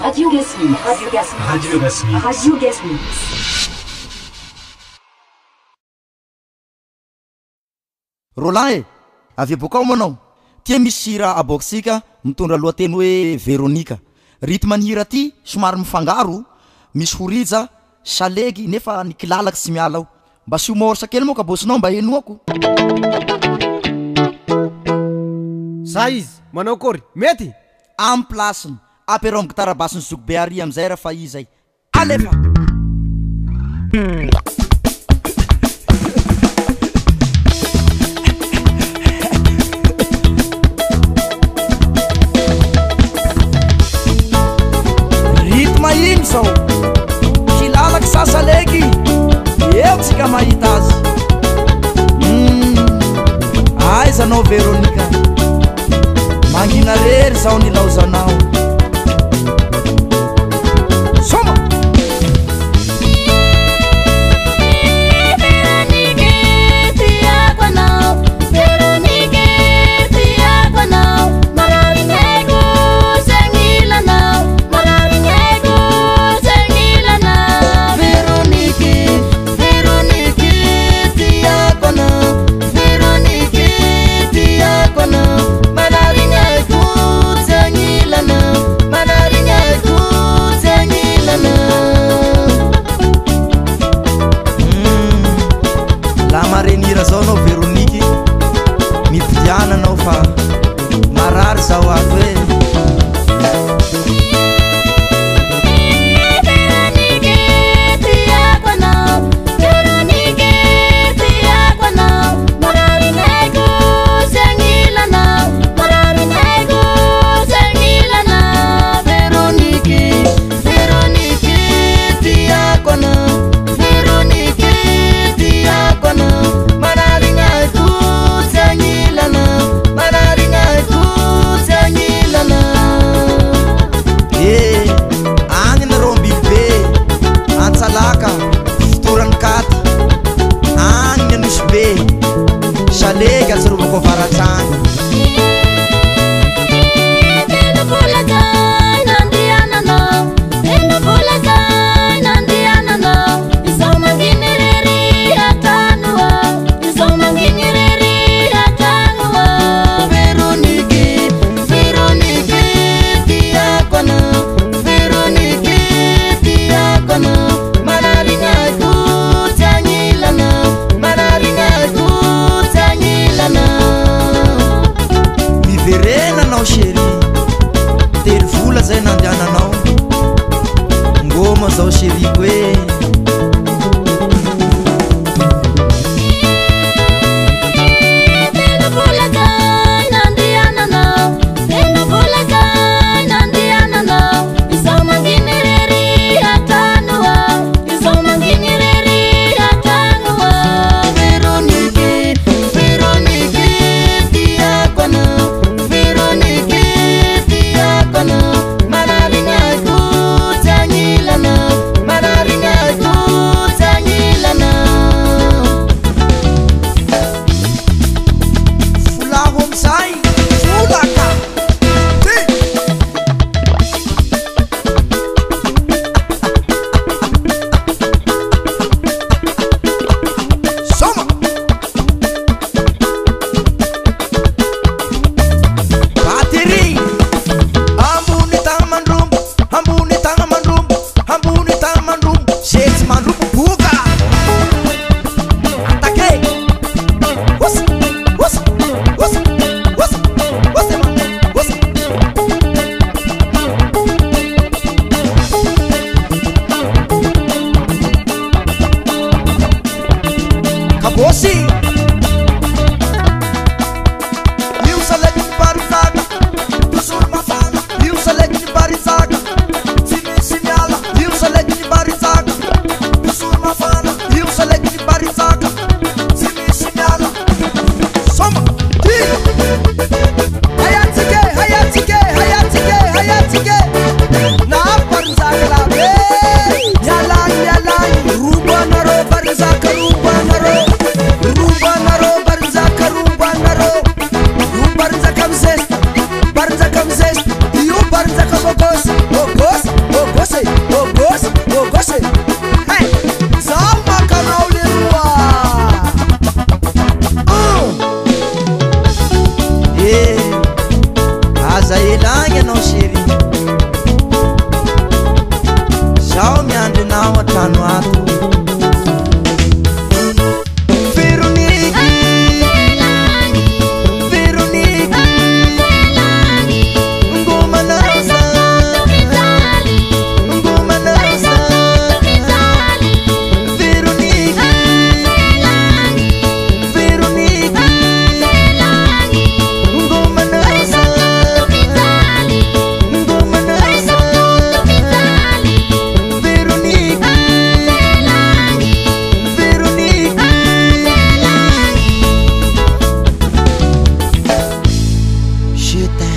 Radio Gasmi. Radio Gasmi. Radio Gasmi. Radio Gasmi. Roland avy bokao manao tia misy hira aboakisika mitondra lohateny hoe Veronika. Rythme hira ty somary mifangaro, misy horiza salegy nefa nikilalaky tsy miala aho. Mba sy homorsa kely moa ka bosinao mba henoako. Sa izy manao kory mety Am plasiny apérom gitara basiny zokobe ary amizay raha izay. Alefa. Ritma iny sao kilalaky sasalegy eo tsika mahita azy. Aiza anao Veronika, mangina rery zao nilaozanao. Soma marenira zao anao Veroniki, mipidiana anao fa marary zao ato e. Shalega seru ko faratan. Chéri, telo vola zay nandiananao, ngoma zao chéri koe. Barza camiseta, barza camiseta, e o barza com a boca, Je t'aime.